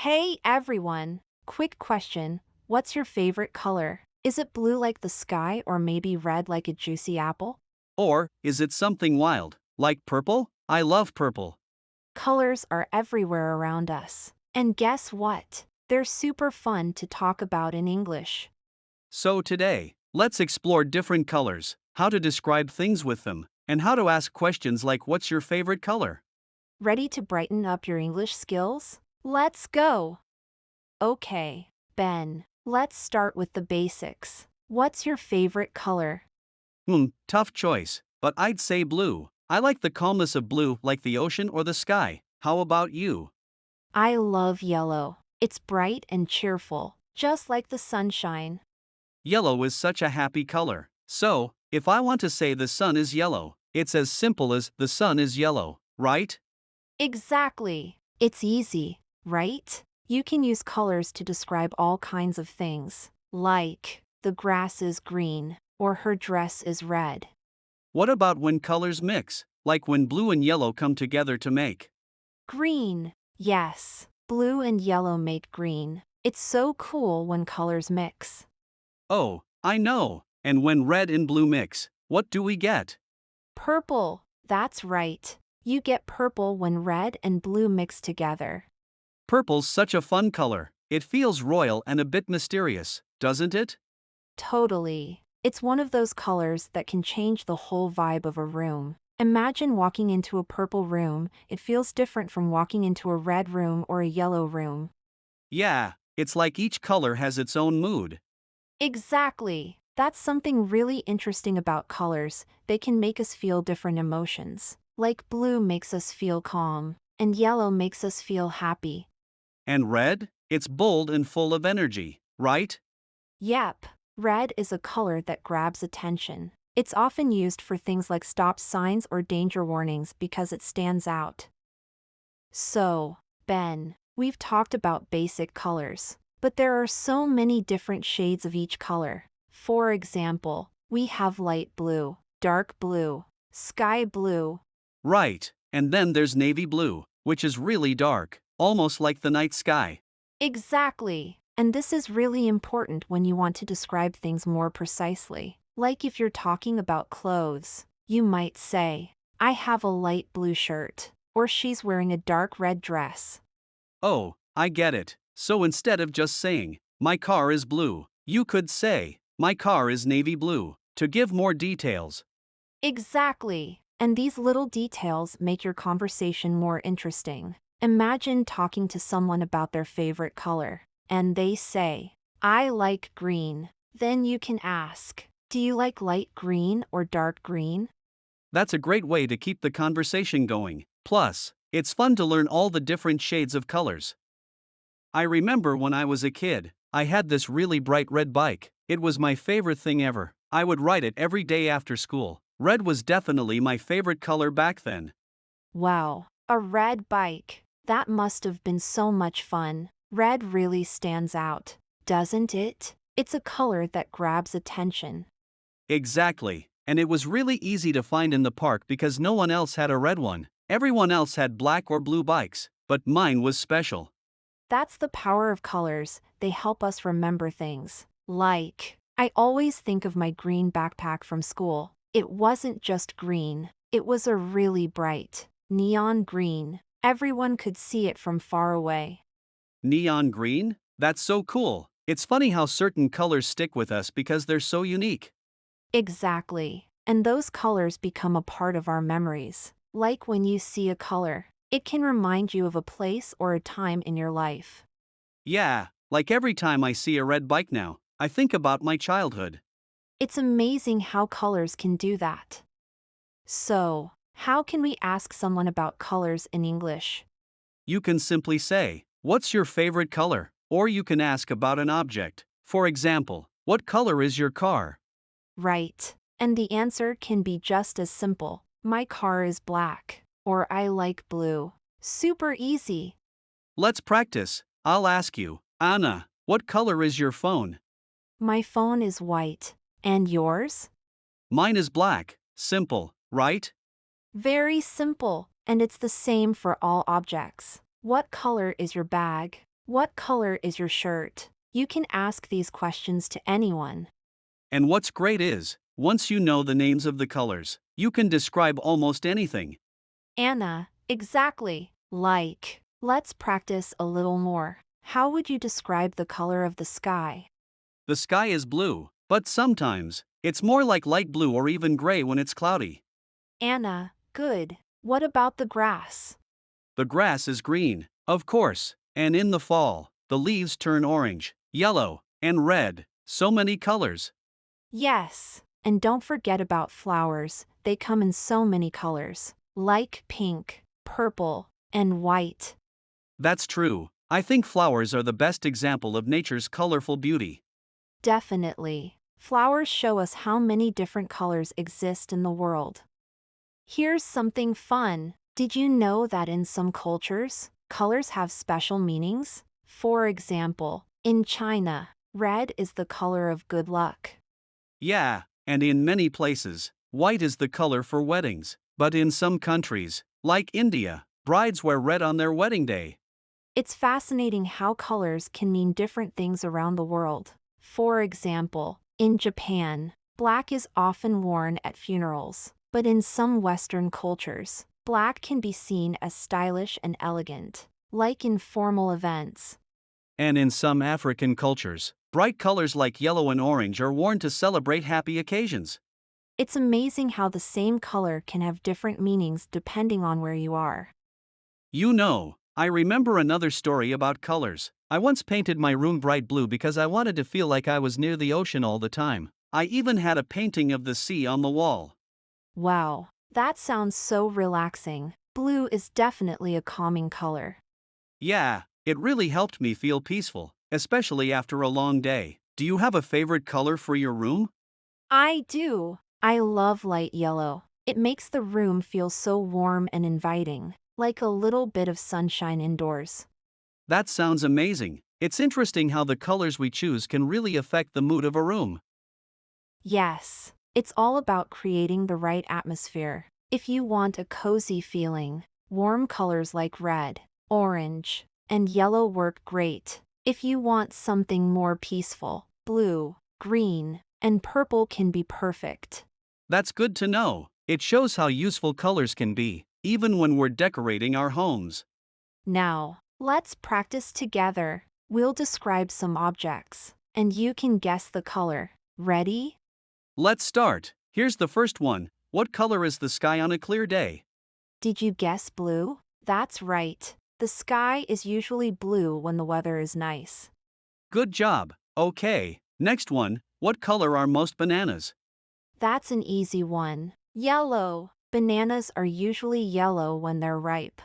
Hey everyone! Quick question. What's your favorite color? Is it blue like the sky or maybe red like a juicy apple? Or is it something wild, like purple? I love purple. Colors are everywhere around us. And guess what? They're super fun to talk about in English. So today, let's explore different colors, how to describe things with them, and how to ask questions like what's your favorite color? Ready to brighten up your English skills? Let's go! Okay, Ben, let's start with the basics. What's your favorite color? Tough choice, but I'd say blue. I like the calmness of blue like the ocean or the sky. How about you? I love yellow. It's bright and cheerful, just like the sunshine. Yellow is such a happy color. So, if I want to say the sun is yellow, it's as simple as the sun is yellow, right? Exactly. It's easy, right? You can use colors to describe all kinds of things, like the grass is green or her dress is red. What about when colors mix, like when blue and yellow come together to make? Green. Yes, blue and yellow make green. It's so cool when colors mix. Oh, I know. And when red and blue mix, what do we get? Purple. That's right. You get purple when red and blue mix together. Purple's such a fun color. It feels royal and a bit mysterious, doesn't it? Totally. It's one of those colors that can change the whole vibe of a room. Imagine walking into a purple room, it feels different from walking into a red room or a yellow room. Yeah, it's like each color has its own mood. Exactly. That's something really interesting about colors. They can make us feel different emotions. Like blue makes us feel calm, and yellow makes us feel happy. And red? It's bold and full of energy, right? Yep, red is a color that grabs attention. It's often used for things like stop signs or danger warnings because it stands out. So, Ben, we've talked about basic colors, but there are so many different shades of each color. For example, we have light blue, dark blue, sky blue. Right. And then there's navy blue, which is really dark, almost like the night sky. Exactly. And this is really important when you want to describe things more precisely. Like if you're talking about clothes, you might say, I have a light blue shirt, or she's wearing a dark red dress. Oh, I get it. So instead of just saying, my car is blue, you could say, my car is navy blue, to give more details. Exactly. And these little details make your conversation more interesting. Imagine talking to someone about their favorite color, and they say, I like green. Then you can ask, do you like light green or dark green? That's a great way to keep the conversation going. Plus, it's fun to learn all the different shades of colors. I remember when I was a kid, I had this really bright red bike. It was my favorite thing ever. I would ride it every day after school. Red was definitely my favorite color back then. Wow, a red bike. That must have been so much fun. Red really stands out, doesn't it? It's a color that grabs attention. Exactly. And it was really easy to find in the park because no one else had a red one. Everyone else had black or blue bikes, but mine was special. That's the power of colors, they help us remember things. Like, I always think of my green backpack from school. It wasn't just green, it was a really bright, neon green. Everyone could see it from far away. Neon green? That's so cool. It's funny how certain colors stick with us because they're so unique. Exactly. And those colors become a part of our memories. Like when you see a color, it can remind you of a place or a time in your life. Yeah, like every time I see a red bike now, I think about my childhood. It's amazing how colors can do that. So, how can we ask someone about colors in English? You can simply say, what's your favorite color? Or you can ask about an object. For example, what color is your car? Right. And the answer can be just as simple. My car is black. Or I like blue. Super easy. Let's practice. I'll ask you, Anna, what color is your phone? My phone is white. And yours? Mine is black. Simple, right? Very simple. And it's the same for all objects. What color is your bag? What color is your shirt? You can ask these questions to anyone. And what's great is, once you know the names of the colors, you can describe almost anything. Anna, exactly. Like. Let's practice a little more. How would you describe the color of the sky? The sky is blue, but sometimes, it's more like light blue or even gray when it's cloudy. Anna, good. What about the grass? The grass is green, of course, and in the fall, the leaves turn orange, yellow, and red. So many colors. Yes. And don't forget about flowers, they come in so many colors, like pink, purple, and white. That's true. I think flowers are the best example of nature's colorful beauty. Definitely. Flowers show us how many different colors exist in the world. Here's something fun. Did you know that in some cultures, colors have special meanings? For example, in China, red is the color of good luck. Yeah, and in many places, white is the color for weddings. But in some countries, like India, brides wear red on their wedding day. It's fascinating how colors can mean different things around the world. For example, in Japan, black is often worn at funerals, but in some Western cultures, black can be seen as stylish and elegant, like in formal events. And in some African cultures, bright colors like yellow and orange are worn to celebrate happy occasions. It's amazing how the same color can have different meanings depending on where you are. You know, I remember another story about colors. I once painted my room bright blue because I wanted to feel like I was near the ocean all the time. I even had a painting of the sea on the wall. Wow, that sounds so relaxing. Blue is definitely a calming color. Yeah, it really helped me feel peaceful, especially after a long day. Do you have a favorite color for your room? I do. I love light yellow. It makes the room feel so warm and inviting, like a little bit of sunshine indoors. That sounds amazing. It's interesting how the colors we choose can really affect the mood of a room. Yes, it's all about creating the right atmosphere. If you want a cozy feeling, warm colors like red, orange, and yellow work great. If you want something more peaceful, blue, green, and purple can be perfect. That's good to know. It shows how useful colors can be, even when we're decorating our homes. Now, let's practice together. We'll describe some objects, and you can guess the color. Ready? Let's start. Here's the first one. What color is the sky on a clear day? Did you guess blue? That's right. The sky is usually blue when the weather is nice. Good job. Okay, next one. What color are most bananas? That's an easy one. Yellow. Bananas are usually yellow when they're ripe.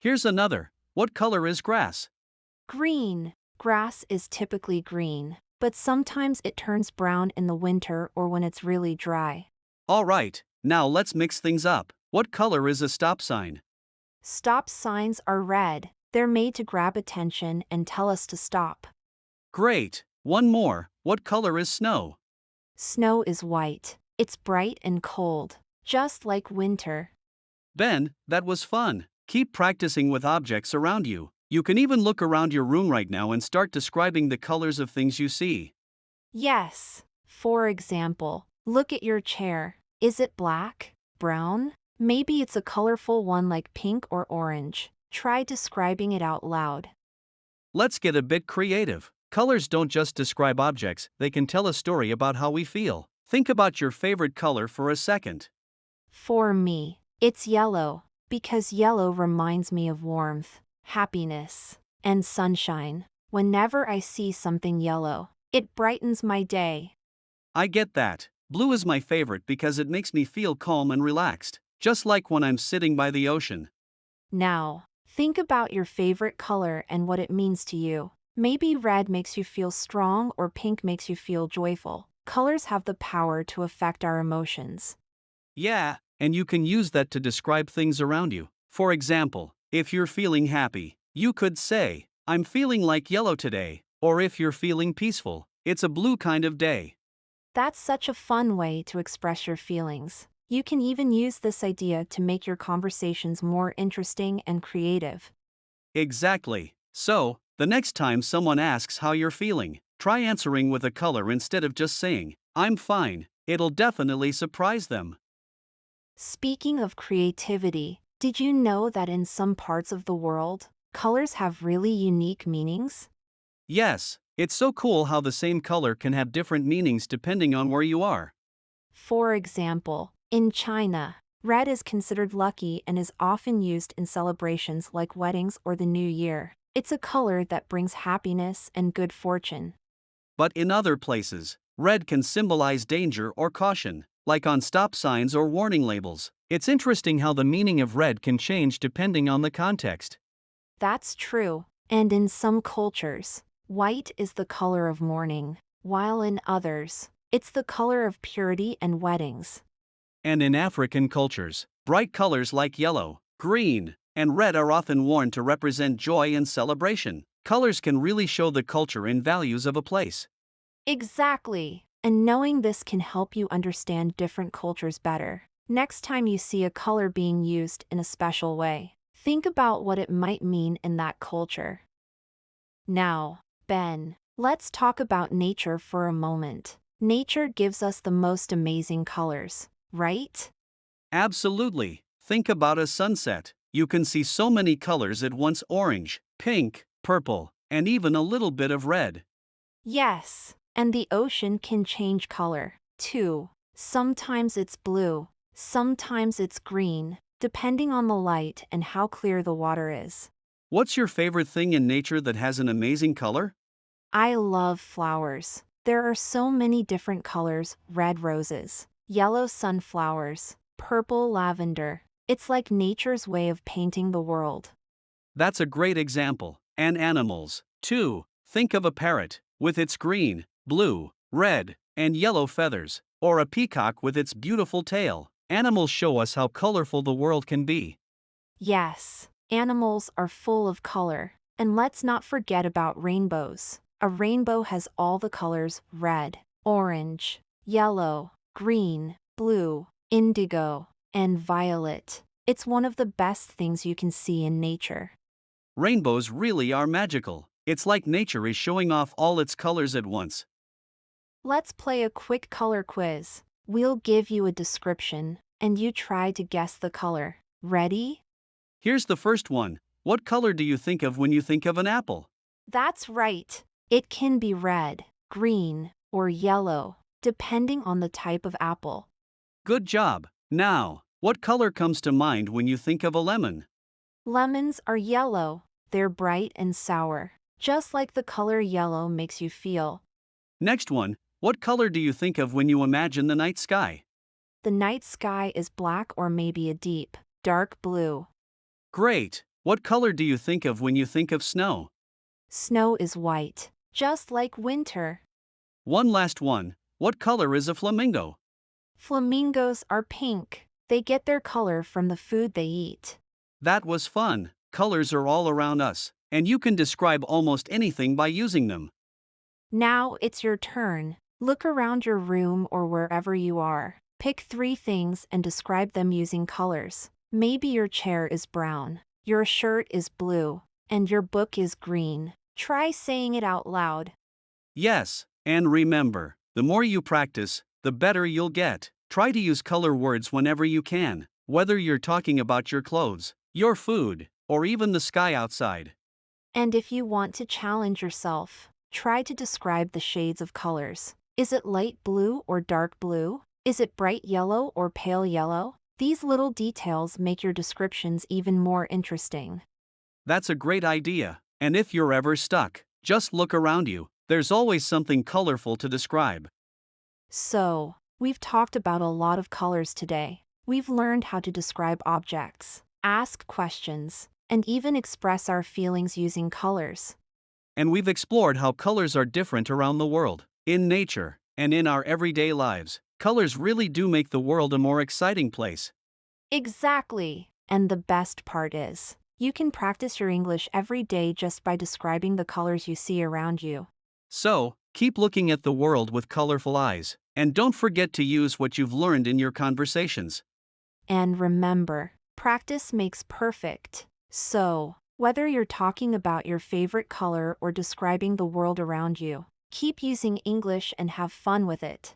Here's another. What color is grass? Green. Grass is typically green, but sometimes it turns brown in the winter or when it's really dry. All right, now let's mix things up. What color is a stop sign? Stop signs are red. They're made to grab attention and tell us to stop. Great. One more. What color is snow? Snow is white. It's bright and cold, just like winter. Ben, that was fun. Keep practicing with objects around you. You can even look around your room right now and start describing the colors of things you see. Yes. For example, look at your chair. Is it black? Brown? Maybe it's a colorful one like pink or orange. Try describing it out loud. Let's get a bit creative. Colors don't just describe objects, they can tell a story about how we feel. Think about your favorite color for a second. For me, it's yellow, because yellow reminds me of warmth, happiness, and sunshine. Whenever I see something yellow, it brightens my day. I get that. Blue is my favorite because it makes me feel calm and relaxed, just like when I'm sitting by the ocean. Now, think about your favorite color and what it means to you. Maybe red makes you feel strong or pink makes you feel joyful. Colors have the power to affect our emotions. Yeah, and you can use that to describe things around you. For example, if you're feeling happy, you could say, I'm feeling like yellow today. Or if you're feeling peaceful, it's a blue kind of day. That's such a fun way to express your feelings. You can even use this idea to make your conversations more interesting and creative. Exactly. So, The next time someone asks how you're feeling, try answering with a color instead of just saying, I'm fine. It'll definitely surprise them. Speaking of creativity, did you know that in some parts of the world, colors have really unique meanings? Yes, it's so cool how the same color can have different meanings depending on where you are. For example, in China, red is considered lucky and is often used in celebrations like weddings or the New Year. It's a color that brings happiness and good fortune. But in other places, red can symbolize danger or caution, like on stop signs or warning labels. It's interesting how the meaning of red can change depending on the context. That's true. And in some cultures, white is the color of mourning, while in others, it's the color of purity and weddings. And in African cultures, bright colors like yellow, green, and red are often worn to represent joy and celebration. Colors can really show the culture and values of a place. Exactly. And knowing this can help you understand different cultures better. Next time you see a color being used in a special way, think about what it might mean in that culture. Now, Ben, let's talk about nature for a moment. Nature gives us the most amazing colors, right? Absolutely. Think about a sunset. You can see so many colors at once: orange, pink, purple, and even a little bit of red. Yes, and the ocean can change color, too. Sometimes it's blue, sometimes it's green, depending on the light and how clear the water is. What's your favorite thing in nature that has an amazing color? I love flowers. There are so many different colors: red roses, yellow sunflowers, purple lavender. It's like nature's way of painting the world. That's a great example. And animals, too. Think of a parrot, with its green, blue, red, and yellow feathers, or a peacock with its beautiful tail. Animals show us how colorful the world can be. Yes, animals are full of color. And let's not forget about rainbows. A rainbow has all the colors: red, orange, yellow, green, blue, indigo, and violet. It's one of the best things you can see in nature. Rainbows really are magical. It's like nature is showing off all its colors at once. Let's play a quick color quiz. We'll give you a description, and you try to guess the color. Ready? Here's the first one. What color do you think of when you think of an apple? That's right. It can be red, green, or yellow, depending on the type of apple. Good job. Now, what color comes to mind when you think of a lemon? Lemons are yellow. They're bright and sour, just like the color yellow makes you feel. Next one. What color do you think of when you imagine the night sky? The night sky is black or maybe a deep, dark blue. Great. What color do you think of when you think of snow? Snow is white, just like winter. One last one. What color is a flamingo? Flamingos are pink. They get their color from the food they eat. That was fun. Colors are all around us, and you can describe almost anything by using them. Now it's your turn. Look around your room or wherever you are. Pick 3 things and describe them using colors. Maybe your chair is brown, your shirt is blue, and your book is green. Try saying it out loud. Yes, and remember, the more you practice, the better you'll get. Try to use color words whenever you can, whether you're talking about your clothes, your food, or even the sky outside. And if you want to challenge yourself, try to describe the shades of colors. Is it light blue or dark blue? Is it bright yellow or pale yellow? These little details make your descriptions even more interesting. That's a great idea, and if you're ever stuck, just look around you. There's always something colorful to describe. So, we've talked about a lot of colors today. We've learned how to describe objects, ask questions, and even express our feelings using colors. And we've explored how colors are different around the world, in nature, and in our everyday lives. Colors really do make the world a more exciting place. Exactly. And the best part is, you can practice your English every day just by describing the colors you see around you. So, keep looking at the world with colorful eyes, and don't forget to use what you've learned in your conversations. And remember, practice makes perfect. So, Whether you're talking about your favorite color or describing the world around you, keep using English and have fun with it.